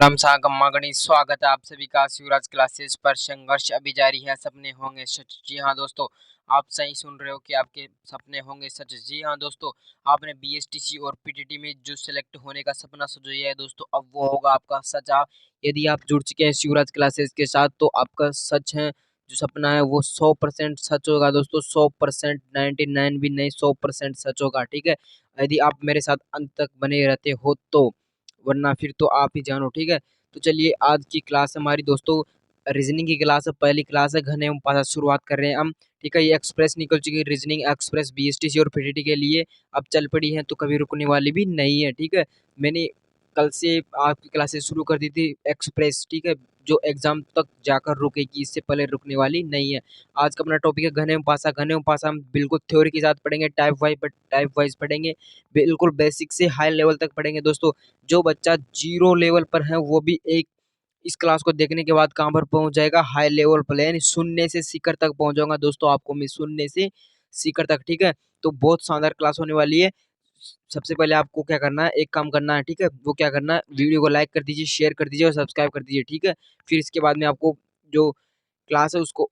राम सा गम्मा गणित स्वागत है आप सभी का शिवराज क्लासेस पर। संघर्ष अभी जारी है, सपने होंगे सच। जी हाँ दोस्तों, आप सही सुन रहे हो कि आपके सपने होंगे सच। जी हाँ दोस्तों, आपने बीएसटीसी और पीटीटी में जो सिलेक्ट होने का सपना सजोया है दोस्तों, अब वो होगा आपका सच। आप यदि आप जुड़ चुके हैं शिवराज क्लासेस के साथ तो आपका सच है, जो सपना है वो 100% सच होगा दोस्तों। 100%, 99 भी नहीं, 100% सच होगा। ठीक है, यदि आप मेरे साथ अंत तक बने रहते हो तो, वरना फिर तो आप ही जानो। ठीक है, तो चलिए आज की क्लास हमारी दोस्तों रीजनिंग की क्लास है। पहली क्लास है घन एवं पासा, शुरुआत कर रहे हैं हम। ठीक है, ये एक्सप्रेस निकल चुकी है, रीजनिंग एक्सप्रेस बीएसटीसी और पीटीटी के लिए अब चल पड़ी है, तो कभी रुकने वाली भी नहीं है। ठीक है, मैंने कल से आपकी क्लासेस शुरू कर दी थी एक्सप्रेस। ठीक है, जो एग्जाम तक जाकर रुकेगी, इससे पहले रुकने वाली नहीं है। आज का अपना टॉपिक है घन एवं पासा। घन एवं पासा हम बिल्कुल थ्योरी के साथ पढ़ेंगे, टाइप वाइज पढ़ेंगे, बिल्कुल बेसिक से हाई लेवल तक पढ़ेंगे दोस्तों। जो बच्चा जीरो लेवल पर है वो भी एक इस क्लास को देखने के बाद कहां पर पहुंच जाएगा, हाई लेवल पर, यानी शून्य से शिखर तक पहुंचाऊंगा दोस्तों आपको मैं, शून्य से शिखर तक। ठीक है, तो बहुत शानदार क्लास होने वाली है। सबसे पहले आपको क्या करना है, एक काम करना है। ठीक है, वो क्या करना है, वीडियो को लाइक कर दीजिए, शेयर कर दीजिए और सब्सक्राइब कर दीजिए। ठीक है, फिर इसके बाद में आपको जो क्लास है उसको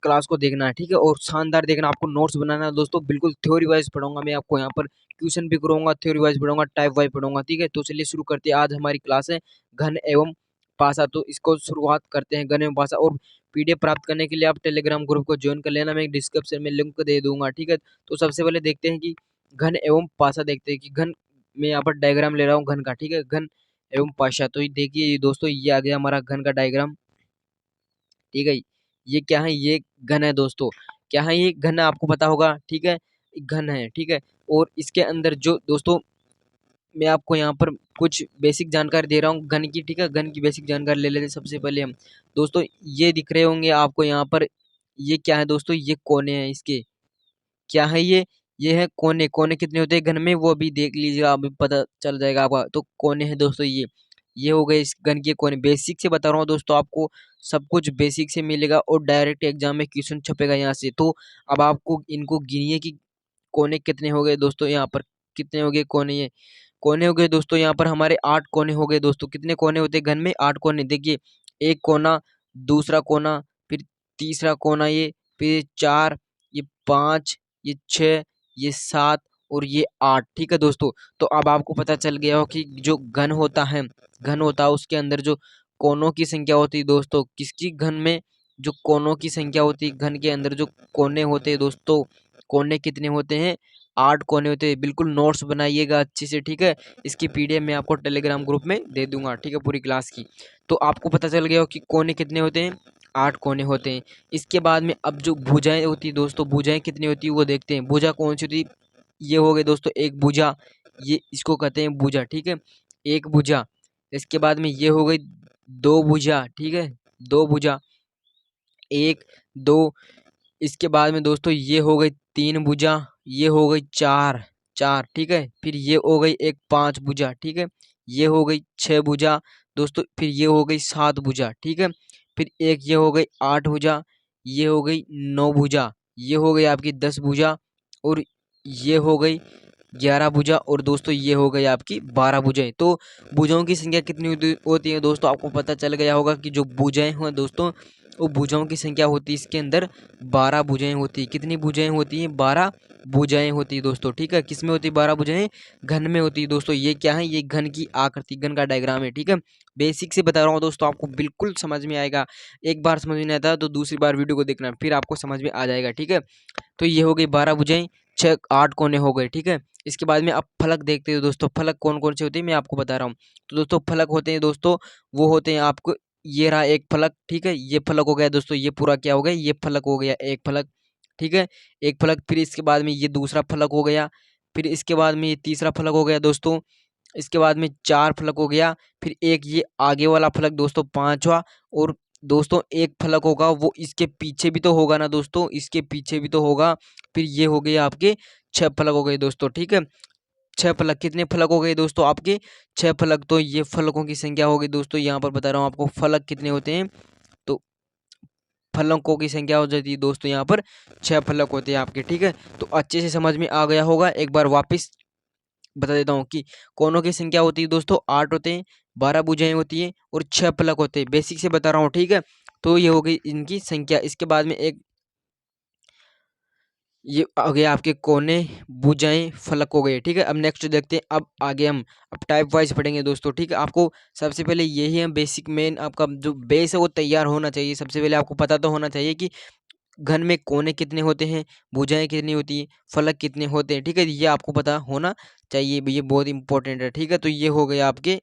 क्लास को देखना है। ठीक है, और शानदार देखना, आपको नोट्स बनाना है दोस्तों। बिल्कुल थ्योरी वाइज पढ़ाऊंगा मैं आपको, यहाँ पर ट्यूशन भी कराऊंगा, थ्योरी वाइज पढ़ाऊंगा, टाइप वाइज पढ़ाऊंगा। ठीक है, तो चलिए शुरू करते हैं। आज हमारी क्लास है घन एवं पासा, तो इसको शुरुआत करते हैं घन एवं पासा। और पीडीएफ प्राप्त करने के लिए आप टेलीग्राम ग्रुप को ज्वाइन कर लेना, मैं डिस्क्रिप्शन में लिंक दे दूंगा। ठीक है, तो सबसे पहले देखते हैं कि घन एवं पासा, देखते हैं कि घन, मैं यहाँ पर डायग्राम ले रहा हूँ घन का। ठीक है, घन एवं पासा, तो ये देखिए दोस्तों, ये आ गया हमारा घन का डायग्राम। ठीक है, ये क्या है, ये घन है दोस्तों। क्या है, ये घन है, आपको पता होगा। ठीक है, घन है। ठीक है, और इसके अंदर जो दोस्तों, मैं आपको यहाँ पर कुछ बेसिक जानकारी दे रहा हूँ घन की। ठीक है, घन की बेसिक जानकारी ले लेते हैं सबसे पहले हम दोस्तों। ये दिख रहे होंगे आपको यहाँ पर, ये क्या है दोस्तों, ये कोने हैं इसके। क्या है ये है कोने। कोने कितने होते हैं घन में, वो अभी देख लीजिएगा, अभी पता चल जाएगा आपका। तो कोने हैं दोस्तों, ये हो गए इस घन के कोने। बेसिक से बता रहा हूँ दोस्तों, आपको सब कुछ बेसिक से मिलेगा और डायरेक्ट एग्जाम में क्वेश्चन छपेगा यहाँ से। तो अब आपको इनको गिनिए कि कोने कितने हो गए दोस्तों। यहाँ पर कितने हो गए कोने, ये कोने हो गए दोस्तों। यहाँ पर हमारे 8 कोने हो गए दोस्तों। कितने कोने होते हैं घन में, 8 कोने। देखिए, एक कोना, दूसरा कोना, फिर तीसरा कोना, ये फिर 4, ये 5, ये 6, ये 7 और ये 8। ठीक है दोस्तों, तो अब आपको पता चल गया हो कि जो घन होता है, घन होता है उसके अंदर जो कोनों की संख्या होती है दोस्तों, किसकी घन में जो कोनों की संख्या होती है, घन के अंदर जो कोने होते हैं दोस्तों, कोने कितने होते हैं, 8 कोने होते हैं। बिल्कुल नोट्स बनाइएगा अच्छे से। ठीक है, इसकी पीडीएफ मैं आपको टेलीग्राम ग्रुप में दे दूंगा। ठीक है, पूरी क्लास की। तो आपको पता चल गया हो कि कोने कितने होते हैं, 8 कोने होते हैं। इसके बाद में अब जो भुजाएं होती है दोस्तों, भुजाएं कितनी होती है वो देखते हैं। भुजा कौन सी होती है, ये हो गए दोस्तों एक भुजा, ये इसको कहते हैं भुजा। ठीक है, एक भुजा। इसके बाद में ये हो गई 2 भुजा। ठीक है, 2 भुजा, 1, 2। इसके बाद में दोस्तों ये हो गई 3 भुजा, ये हो गई 4, 4। ठीक है, फिर ये हो गई एक 5 भुजा। ठीक है, ये हो गई 6 भुजा दोस्तों, फिर ये हो गई 7 भुजा। ठीक है, फिर एक ये हो गई 8 भुजा, ये हो गई 9 भुजा, ये हो गई आपकी 10 भुजा, और ये हो गई 11 भुजा, और दोस्तों ये हो गई आपकी 12 भुजाएं। तो भुजाओं की संख्या कितनी होती है दोस्तों, आपको पता चल गया होगा कि जो भुजाएं हैं दोस्तों, वो भुजाओं की संख्या होती है इसके अंदर 12 भुजाएं होती है। कितनी भुजाएं होती हैं, 12 भुजाएं होती है दोस्तों। ठीक है, किस में होती है 12 भुजाएं, घन में होती है दोस्तों। ये क्या है, ये घन की आकृति, घन का डायग्राम है। ठीक है, बेसिक से बता रहा हूँ दोस्तों, आपको बिल्कुल समझ में आएगा। एक बार समझ में नहीं आता तो दूसरी बार वीडियो को देखना, फिर आपको समझ में आ जाएगा। ठीक है, तो ये हो गई 12 भुजाएं, 6 8 कोने हो गए। ठीक है, इसके बाद में आप फलक देखते हो दोस्तों। फलक कौन कौन से होते हैं मैं आपको बता रहा हूँ। तो दोस्तों फलक होते हैं दोस्तों, वो होते हैं आपको, ये रहा एक फलक। ठीक है, ये फलक हो गया दोस्तों, ये पूरा क्या हो गया, ये फलक हो गया एक फलक। ठीक है, एक फलक। फिर इसके बाद में ये दूसरा फलक हो गया, फिर इसके बाद में ये तीसरा फलक हो गया दोस्तों, इसके बाद में 4 फलक हो गया, फिर एक ये आगे वाला फलक दोस्तों 5वां, और दोस्तों एक फलक होगा वो इसके पीछे भी तो होगा ना दोस्तों, इसके पीछे भी तो होगा। फिर ये हो गए आपके 6 फलक हो गए दोस्तों। ठीक है, 6 फलक। कितने फलक हो गए दोस्तों आपके, 6 फलक। तो ये फलकों की संख्या होगी दोस्तों, यहाँ पर बता रहा हूँ आपको फलक कितने होते हैं। तो फलकों की संख्या हो जाती है दोस्तों यहाँ पर 6 फलक होते हैं आपके। ठीक है, तो अच्छे से समझ में आ गया होगा। एक बार वापस बता देता हूँ कि कोनों की संख्या होती है दोस्तों 8 होते हैं, 12 भुजाएं होती हैं और 6 फलक होते हैं। बेसिक से बता रहा हूँ, ठीक है। तो ये हो गई इनकी संख्या। इसके बाद में एक ये आ गया आपके कोने, भुजाएं, फलक हो गए, ठीक है। अब नेक्स्ट देखते हैं, अब आगे हम अब टाइप वाइज पढ़ेंगे दोस्तों, ठीक है। आपको सबसे पहले यही है बेसिक मेन, आपका जो बेस है वो तैयार होना चाहिए। सबसे पहले आपको पता तो होना चाहिए कि घन में कोने कितने होते हैं, भुजाएं कितनी होती हैं, फलक कितने होते हैं, ठीक है। ये आपको पता होना चाहिए, ये बहुत इंपॉर्टेंट है, ठीक है। तो ये हो गया आपके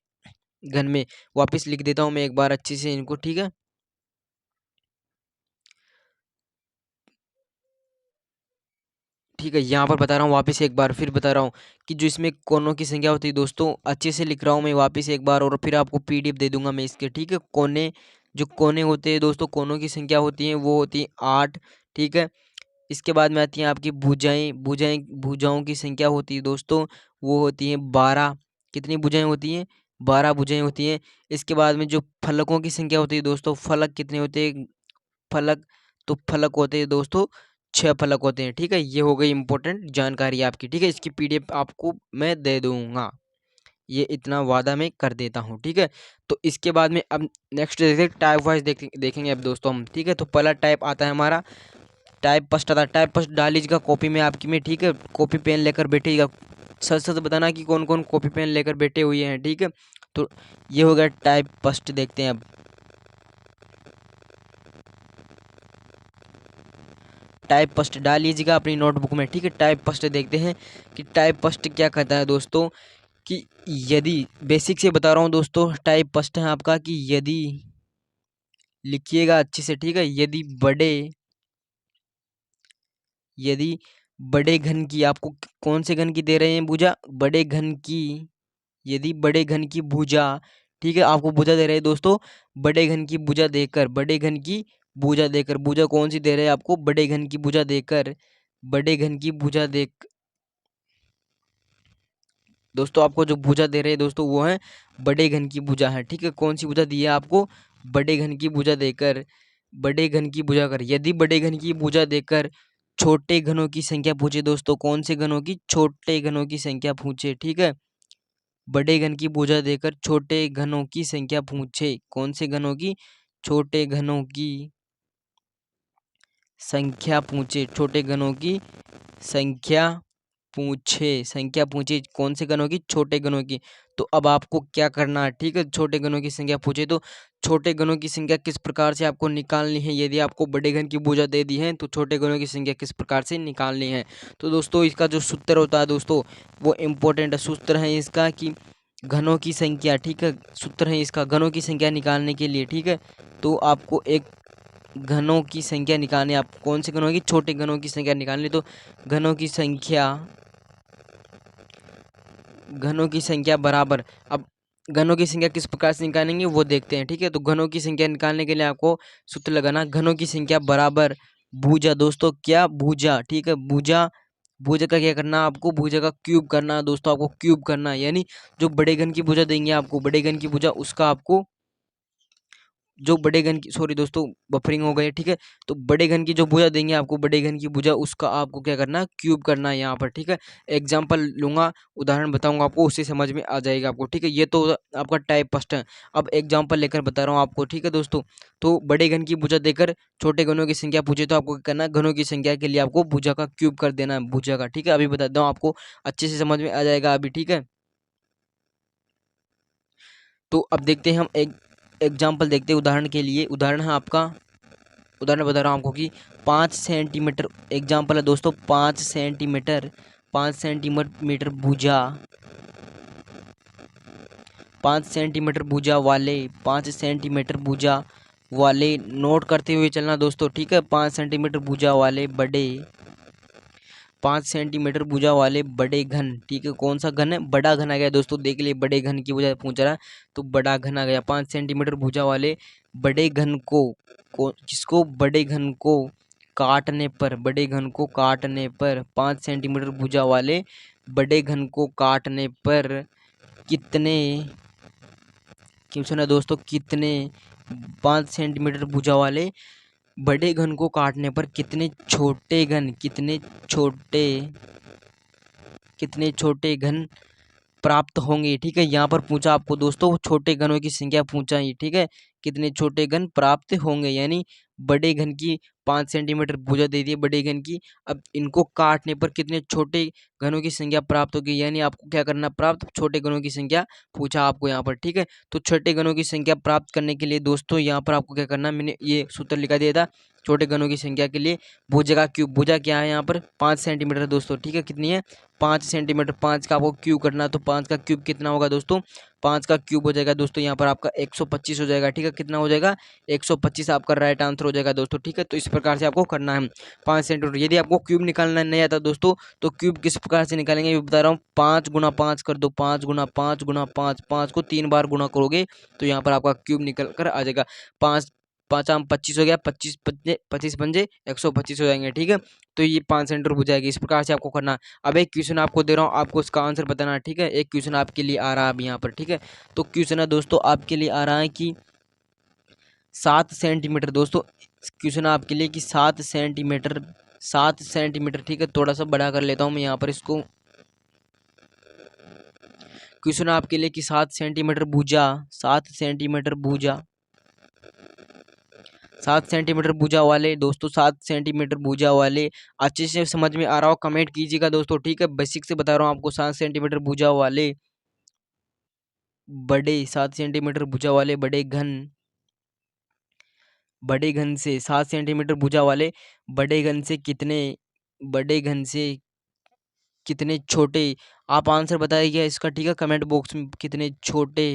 घन में। वापस लिख देता हूँ मैं एक बार अच्छे से इनको, ठीक है। ठीक है, यहाँ पर बता रहा हूँ वापस एक बार फिर बता रहा हूँ कि जो इसमें कोनों की संख्या होती है दोस्तों, अच्छे से लिख रहा हूँ मैं वापस एक बार, और फिर आपको पीडीएफ दे दूंगा मैं इसके, ठीक है। कोने, जो कोने होते हैं दोस्तों, कोनों की संख्या होती है वो होती है 8, ठीक है। इसके बाद में आती है आपकी भुजाएं, भुजाओं की संख्या होती है दोस्तों, वो होती है 12। कितनी भुजाएं होती हैं? 12 भुजाएं होती हैं। इसके बाद में जो फलकों की संख्या होती है दोस्तों, फलक कितने होते हैं? फलक, तो फलक होते हैं दोस्तों 6 फलक होते हैं, ठीक है। ये हो गई इंपॉर्टेंट जानकारी आपकी, ठीक है। इसकी पीडीएफ आपको मैं दे दूंगा, ये इतना वादा मैं कर देता हूँ, ठीक है। तो इसके बाद में अब नेक्स्ट देखते हैं टाइप वाइज देखेंगे अब दोस्तों हम, ठीक है। तो पहला टाइप आता है हमारा टाइप फर्स्ट आता है। टाइप फर्स्ट डाल लीजिएगा कॉपी में आपकी में, ठीक है। कॉपी पेन लेकर बैठिएगा, सच सच बताना कि कौन कौन कॉपी पेन लेकर बैठे हुए हैं, ठीक है। तो ये हो गया टाइप फर्स्ट, देखते हैं अब टाइप फर्स्ट डाल लीजिएगा अपनी नोटबुक में, ठीक है। टाइप फर्स्ट देखते हैं कि टाइप फर्स्ट क्या कहता है दोस्तों, कि यदि, बेसिक से बता रहा हूँ दोस्तों, टाइप फर्स्ट है आपका कि यदि, लिखिएगा अच्छे से, ठीक है। यदि बड़े घन की, आपको कौन से घन की दे रहे हैं भुजा? बड़े घन की, यदि बड़े घन की भुजा, ठीक है, आपको भुजा दे रहे हैं दोस्तों, बड़े घन की भुजा देकर, बड़े घन की भुजा देकर, भुजा कौन सी दे रहे हैं आपको? बड़े घन की भुजा देकर, बड़े घन की भुजा देख, दोस्तों आपको जो भुजा दे रहे हैं दोस्तों वो है बड़े घन की भुजा है, ठीक है। कौन सी भुजा दी है आपको? बड़े घन की भुजा देकर, बड़े घन की भुजा कर, यदि बड़े घन की भुजा देकर छोटे घनों की संख्या पूछे दोस्तों, कौन से घनों की? छोटे घनों की संख्या पूछे, ठीक है। बड़े घन की भुजा देकर छोटे घनों की संख्या पूछे, कौन से घनों की? छोटे घनों की संख्या पूछे, छोटे घनों की संख्या पूछे, संख्या पूछे, कौन से गणों की? छोटे गणों की। तो अब आपको क्या करना है, ठीक है। छोटे गणों की संख्या पूछे तो छोटे गणों की संख्या किस प्रकार से आपको निकालनी है? यदि आपको बड़े घन की भुजा दे दी है तो छोटे गणों की संख्या किस प्रकार से निकालनी है? तो दोस्तों इसका जो सूत्र होता है दोस्तों, वो इम्पोर्टेंट सूत्र है इसका कि घनों की संख्या, ठीक है। सूत्र है इसका घनों की संख्या निकालने के लिए, ठीक है। तो आपको एक घनों की संख्या निकालनी, आप कौन से घनों की? छोटे घनों की संख्या निकालनी। तो घनों की संख्या, घनों की संख्या बराबर, अब घनों की संख्या किस प्रकार से निकालेंगे वो देखते हैं, ठीक है। तो घनों की संख्या निकालने के लिए आपको सूत्र लगाना, घनों की संख्या बराबर भुजा, दोस्तों क्या? भुजा, ठीक है। भुजा, भुजा का क्या करना? आपको भुजा का क्यूब करना है दोस्तों, आपको क्यूब करना है, यानी जो बड़े घन की भुजा देंगे आपको, बड़े घन की भुजा, उसका आपको जो बड़े घन की, सॉरी दोस्तों बफरिंग हो गई, ठीक है। तो बड़े घन की जो भुजा देंगे आपको, बड़े घन की भुजा, उसका आपको क्या करना है? क्यूब करना है यहाँ पर, ठीक है। एग्जाम्पल लूंगा, उदाहरण बताऊंगा आपको, उससे समझ में आ जाएगा आपको, ठीक है। ये तो आपका टाइप फर्स्ट है। अब एग्जाम्पल लेकर बता रहा हूँ आपको, ठीक है दोस्तों। तो बड़े घन की भुजा देकर छोटे घनों की संख्या पूछे तो आपको क्या करना है? घनों की संख्या के लिए आपको भुजा का क्यूब कर देना है, भुजा का, ठीक है। अभी बता दूँ आपको, अच्छे से समझ में आ जाएगा अभी, ठीक है। तो अब देखते हैं हम एक एग्जाम्पल देखते हैं, उदाहरण के लिए, उदाहरण है आपका, उदाहरण बता रहा हूँ आपको कि 5 सेंटीमीटर, एग्जाम्पल है दोस्तों, 5 सेंटीमीटर, 5 सेंटीमीटर भुजा, 5 सेंटीमीटर भुजा वाले, 5 सेंटीमीटर भुजा वाले, नोट करते हुए चलना दोस्तों, ठीक है। 5 सेंटीमीटर भुजा वाले बड़े, 5 सेंटीमीटर भुजा वाले बड़े घन, ठीक है। कौन सा घन है? बड़ा घन आ गया दोस्तों, देख लिए, बड़े घन की वजह पूछ रहा है तो बड़ा घन आ गया। 5 सेंटीमीटर भुजा वाले बड़े घन को जिसको बड़े घन को काटने पर, बड़े घन को काटने पर, 5 सेंटीमीटर भुजा वाले बड़े घन को काटने पर कितने, क्यों सुना दोस्तों, कितने 5 सेंटीमीटर भुजा वाले बड़े घन को काटने पर कितने छोटे घन, कितने छोटे, कितने छोटे घन प्राप्त होंगे। ठीक है, यहाँ पर पूछा आपको दोस्तों छोटे घनों की संख्या पूछा है। ठीक है, कितने छोटे घन प्राप्त होंगे, यानी बड़े घन की 5 सेंटीमीटर भुजा दे दी है बड़े घन की। अब इनको काटने पर कितने छोटे घनों की संख्या प्राप्त होगी, यानी आपको क्या करना, प्राप्त छोटे घनों की संख्या पूछा आपको यहाँ पर। ठीक है, तो छोटे घनों की संख्या प्राप्त करने के लिए दोस्तों यहाँ पर आपको क्या करना, मैंने ये सूत्र लिखा दिया था छोटे घनों की संख्या के लिए। भुजा का क्यूब, भुजा क्या है यहाँ पर 5 सेंटीमीटर दोस्तों। ठीक है, कितनी है 5 सेंटीमीटर। 5 का आपको क्यूब करना, तो 5 का क्यूब कितना होगा दोस्तों, 5 का क्यूब हो जाएगा दोस्तों यहाँ पर आपका 125 हो जाएगा। ठीक है, कितना हो जाएगा 125 आपका राइट आंसर हो जाएगा दोस्तों। ठीक है, तो इस प्रकार से आपको करना है 5 सेंटीमीटर। यदि आपको क्यूब निकालना नहीं आता दोस्तों, तो क्यूब किस प्रकार से निकालेंगे ये बता रहा हूँ। 5 गुना 5 कर दो, 5 गुना 5 गुना 5, 5 को 3 बार गुना करोगे तो यहाँ पर आपका क्यूब निकल कर आ जाएगा। 5 5 आम 25 हो गया, 25 25 पंजे 125 हो जाएंगे। ठीक है, तो ये 5 सेंटीमीटर हो जाएगी। इस प्रकार से आपको करना। अब एक क्वेश्चन आपको दे रहा हूँ, आपको उसका आंसर बताना है। ठीक है, एक क्वेश्चन आपके लिए आ रहा है अब यहाँ पर। ठीक है, तो क्वेश्चन है दोस्तों आपके लिए आ रहा है कि 7 सेंटीमीटर दोस्तों, क्वेश्चन आपके लिए कि 7 सेंटीमीटर, 7 सेंटीमीटर। ठीक है, थोड़ा सा बड़ा कर लेता हूँ मैं यहाँ पर इसको। क्वेश्चन आपके लिए कि 7 सेंटीमीटर भुजा, 7 सेंटीमीटर भुजा, 7 सेंटीमीटर भुजा वाले दोस्तों, 7 सेंटीमीटर भुजा वाले, अच्छे से समझ में आ रहा हो कमेंट कीजिएगा दोस्तों। ठीक है, बेसिक से बता रहा हूँ आपको। 7 सेंटीमीटर भुजा वाले बड़े, 7 सेंटीमीटर भुजा वाले बड़े घन, बड़े घन से 7 सेंटीमीटर भुजा वाले बड़े घन से कितने, बड़े घन से कितने छोटे, आप आंसर बताइए इसका। ठीक है, कमेंट बॉक्स में कितने छोटे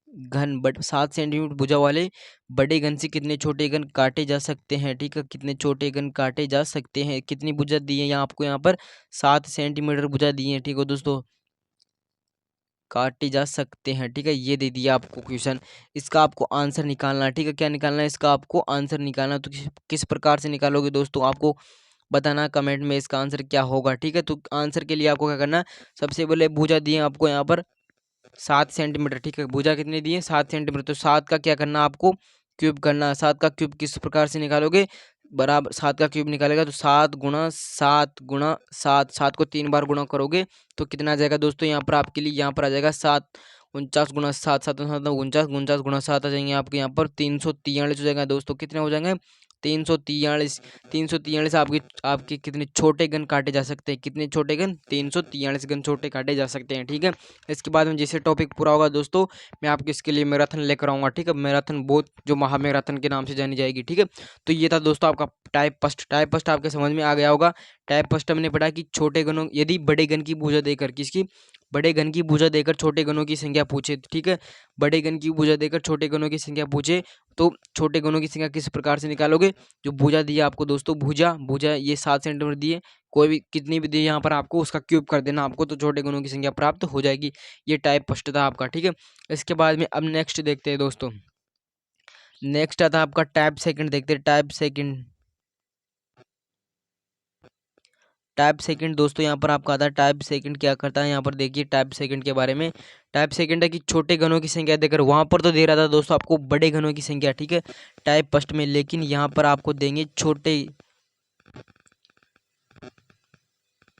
घन, बट 7 सेंटीमीटर भुजा वाले बड़े घन से कितने छोटे घन काटे जा सकते हैं। ठीक है, कितने छोटे घन काटे जा सकते हैं, कितनी भुजा दी है यहाँ आपको, यहाँ पर 7 सेंटीमीटर भुजा दी है। ठीक है दोस्तों, काटे जा सकते हैं। ठीक है, ये दे दिया आपको क्वेश्चन, इसका आपको आंसर निकालना है। ठीक है, क्या निकालना है, इसका आपको आंसर निकालना है। तो किस प्रकार से निकालोगे दोस्तों, आपको बताना कमेंट में इसका आंसर क्या होगा। ठीक है, तो आंसर के लिए आपको क्या करना है, सबसे पहले भुजा दिए आपको यहाँ पर 7 सेंटीमीटर। ठीक है, भुजा कितनी दी है 7 सेंटीमीटर, तो 7 का क्या करना आपको क्यूब करना है। 7 का क्यूब किस प्रकार से निकालोगे, बराबर 7 का क्यूब निकालेगा तो 7 गुणा 7 गुणा 7, 7 को 3 बार गुणा करोगे तो कितना आ जाएगा दोस्तों, यहाँ पर आपके लिए यहाँ पर आ जाएगा 7 49 गुणा 7, 7 7 49, 49 गुणा 7 आ जाएंगे आपके यहाँ पर 343 हो जाएगा दोस्तों। कितने हो जाएंगे 343, 343 आपके आपके कितने छोटे गन काटे जा सकते हैं, कितने छोटे गन 343 गन छोटे काटे जा सकते हैं। ठीक है, इसके बाद में जैसे टॉपिक पूरा होगा दोस्तों, मैं आपके इसके लिए मैराथन लेकर आऊँगा। ठीक है, मैराथन बहुत जो महा मैराथन के नाम से जानी जाएगी। ठीक है, तो ये था दोस्तों आपका टाइप फर्स्ट। टाइप फर्स्ट आपके समझ में आ गया होगा। टाइप फर्स्ट हमने पढ़ा कि छोटे गनों, यदि बड़े गन की भुजा देकर, किसकी, बड़े गन की भुजा देकर छोटे गनों की संख्या पूछे। ठीक है, बड़े गन की भुजा देकर छोटे गनों की संख्या पूछे तो छोटे गनों की संख्या किस प्रकार से निकालोगे, जो भुजा दिया आपको दोस्तों, भुजा भुजा ये 7 सेंटीमीटर दिए, कोई भी कितनी भी दी यहाँ पर आपको उसका क्यूब कर देना आपको, तो छोटे गुणों की संख्या प्राप्त हो जाएगी। ये टाइप फर्स्ट था आपका। ठीक है, इसके बाद में अब नेक्स्ट देखते हैं दोस्तों, नेक्स्ट आता है आपका टाइप सेकंड। देखते हैं टाइप सेकंड। टाइप सेकंड दोस्तों यहाँ पर आपका आता है टाइप सेकंड क्या करता है, यहाँ पर देखिए टाइप सेकंड के बारे में। टाइप सेकंड है कि छोटे घनों की संख्या देकर, वहां पर तो दे रहा था दोस्तों आपको बड़े घनों की संख्या। ठीक है, टाइप फर्स्ट में, लेकिन यहाँ पर आपको देंगे छोटे,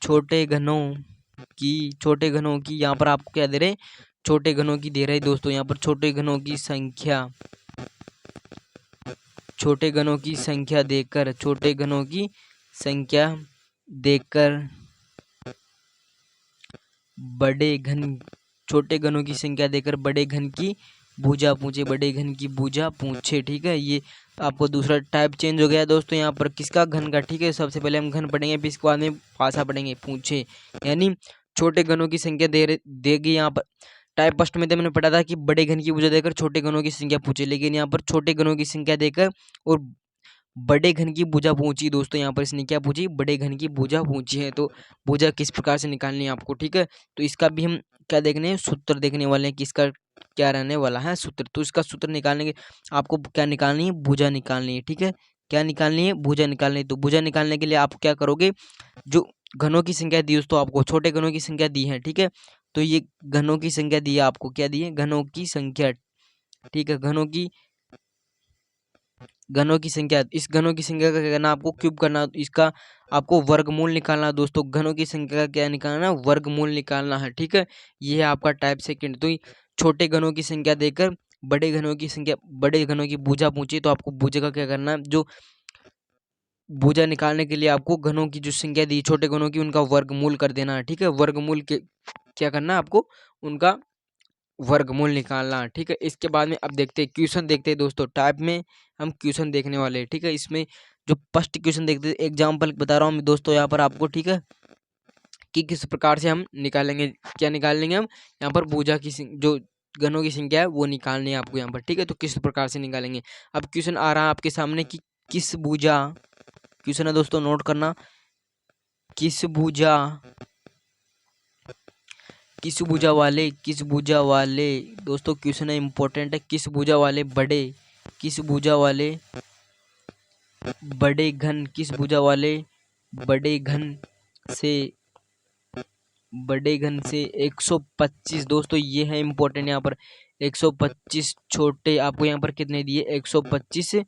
छोटे घनों की, छोटे घनों की यहाँ पर आपको क्या दे रहे, छोटे घनों की दे रहे दोस्तों। यहाँ पर छोटे घनों की संख्या, छोटे घनों की संख्या देकर, छोटे घनों की संख्या देकर बड़े घन, छोटे घनों की संख्या देकर बड़े घन की भुजा पूछे, बड़े घन की भुजा पूछे। ठीक है, ये आपको दूसरा टाइप चेंज हो गया दोस्तों यहाँ पर किसका, घन का। ठीक है, सबसे पहले हम घन पढ़ेंगे फिर इसके बाद में पासा पढ़ेंगे, पूछे यानी छोटे घनों की संख्या देगी यहाँ पर। टाइप फर्स्ट में तो मैंने पढ़ा था कि बड़े घन की भुजा देकर छोटे घनों की संख्या पूछे, लेकिन यहाँ पर छोटे घनों की संख्या देकर और बड़े घन की भुजा पूछी दोस्तों। यहाँ पर इसने क्या पूछी, बड़े घन की भुजा पूछी है, तो भुजा किस प्रकार से निकालनी है आपको। ठीक है, तो इसका भी हम क्या देखने हैं, सूत्र देखने वाले हैं कि इसका क्या रहने वाला है सूत्र। तो इसका सूत्र निकालने के आपको क्या निकालनी है, भुजा निकालनी है। ठीक है, क्या निकालनी है, भुजा निकालनी है। तो भुजा निकालने के लिए आप क्या करोगे, जो घनों की संख्या दी दोस्तों आपको, छोटे घनों की संख्या दी है। ठीक है, तो ये घनों की संख्या दी है आपको, क्या दी है, घनों की संख्या। ठीक है, घनों की घनों की संख्या, इस घनों की संख्या का क्या करना, आपको क्यूब करना, इसका आपको वर्गमूल निकालना है दोस्तों। घनों की संख्या का क्या निकालना है, वर्गमूल निकालना है, ठीक है। ये है आपका टाइप सेकंड। तो छोटे घनों की संख्या देकर बड़े घनों की संख्या, बड़े घनों की भुजा पूछी तो आपको भुजा का क्या करना है, जो भुजा निकालने के लिए आपको घनों की जो संख्या दी छोटे घनों की, उनका वर्गमूल कर देना है, ठीक है। वर्गमूल के क्या करना है आपको, उनका वर्गमूल निकालना है, ठीक है। इसके बाद में अब देखते हैं क्वेश्चन, देखते हैं दोस्तों। टाइप में हम क्वेश्चन देखने वाले हैं, ठीक है। इसमें जो फर्स्ट क्वेश्चन देखते हैं, एग्जाम्पल बता रहा हूँ दोस्तों यहाँ पर आपको, ठीक है, कि किस प्रकार से हम निकालेंगे, क्या निकाल लेंगे हम यहाँ पर भुजा की जो घनों की संख्या है वो निकालनी है आपको यहाँ पर, ठीक है। तो किस प्रकार से निकालेंगे, अब क्वेश्चन आ रहा है आपके सामने कि किस भुजा, क्वेश्चन है दोस्तों, नोट करना, किस भुजा, किस भुजा वाले, किस भुजा वाले दोस्तों, क्वेश्चन है इंपॉर्टेंट है, किस भुजा वाले बड़े, किस भुजा वाले बड़े घन, किस भुजा वाले बड़े घन से, बड़े घन से 125 दोस्तों, ये है इंपॉर्टेंट यहाँ पर। 125 छोटे, आपको यहाँ पर कितने दिए, 125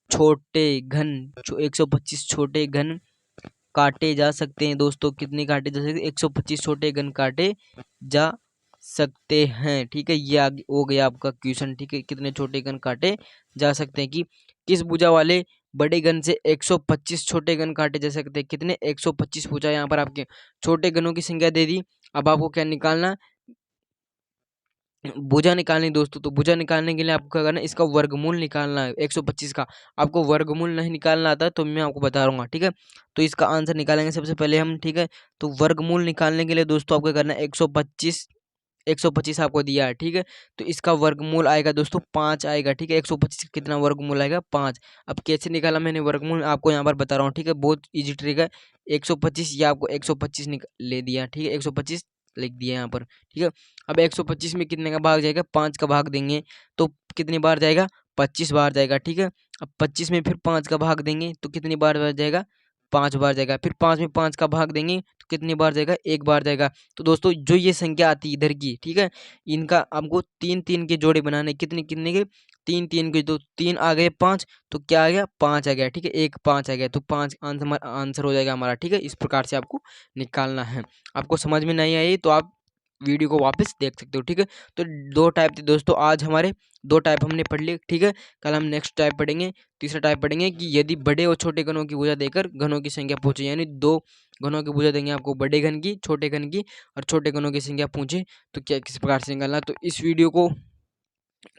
छोटे घन, 125 छोटे घन काटे जा सकते हैं दोस्तों। कितने काटे जा सकते हैं, 125 छोटे घन काटे जा सकते हैं, ठीक है। ये आगे हो गया आपका क्वेश्चन, ठीक है। कितने छोटे घन काटे जा सकते हैं, कि किस भुजा वाले बड़े घन से 125 छोटे घन काटे जा सकते हैं, कितने, 125 पूछा यहाँ पर, आपके छोटे घनों की संख्या दे दी। अब आपको क्या निकालना, भुजा निकालनी दोस्तों। तो भुजा निकालने के लिए आपको क्या करना है, इसका वर्गमूल निकालना है 125 का। आपको वर्गमूल नहीं निकालना आता तो मैं आपको बता दूंगा, ठीक है। तो इसका आंसर निकालेंगे सबसे पहले हम, ठीक है। तो वर्गमूल निकालने के लिए दोस्तों आपको क्या करना है, 125 आपको दिया है, ठीक है। तो इसका वर्गमूल आएगा दोस्तों 5 आएगा, ठीक है। 125 कितना वर्गमूल आएगा, 5। अब कैसे निकाला मैंने वर्गमूल आपको यहाँ पर बता रहा हूँ, ठीक है। बहुत ईजी ट्रिक है। 125 ये आपको 125 ले दिया, ठीक है, 125 लिख दिया यहाँ पर, ठीक है। अब 125 में कितने का भाग जाएगा, 5 का भाग देंगे तो कितनी बार जाएगा, 25 बार जाएगा, ठीक है। अब 25 में फिर 5 का भाग देंगे तो कितनी बार जाएगा, 5 बार जाएगा। फिर 5 में 5 का भाग देंगे तो कितनी बार जाएगा, 1 बार जाएगा। तो दोस्तों जो ये संख्या आती है इधर की, ठीक है, इनका आपको 3-3 के जोड़े बनाने, कितने कितने के, 3-3 के। तो 3 आ गए 5, तो क्या आ गया, 5 आ गया, ठीक है। 1 5 आ गया, तो 5 आंसर हो जाएगा हमारा, ठीक है। इस प्रकार से आपको निकालना है। आपको समझ में नहीं आई तो आप वीडियो को वापस देख सकते हो, ठीक है। तो 2 टाइप थे दोस्तों, आज हमारे 2 टाइप हमने पढ़ लिए, ठीक है। कल हम नेक्स्ट टाइप पढ़ेंगे, तीसरा टाइप पढ़ेंगे कि यदि बड़े और छोटे घनों की भुजा देकर घनों की संख्या पूछे, यानी 2 घनों की भुजा देंगे आपको, बड़े घन की, छोटे घन की, और छोटे घनों की संख्या पूछे तो क्या किस प्रकार से निकालना। तो इस वीडियो को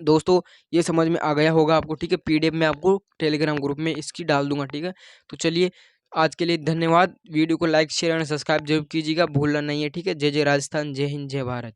दोस्तों ये समझ में आ गया होगा आपको, ठीक है। पीडीएफ में आपको टेलीग्राम ग्रुप में इसकी डाल दूंगा, ठीक है। तो चलिए आज के लिए धन्यवाद। वीडियो को लाइक शेयर और सब्सक्राइब जरूर कीजिएगा, भूलना नहीं है, ठीक है। जय जय राजस्थान, जय हिंद, जय भारत।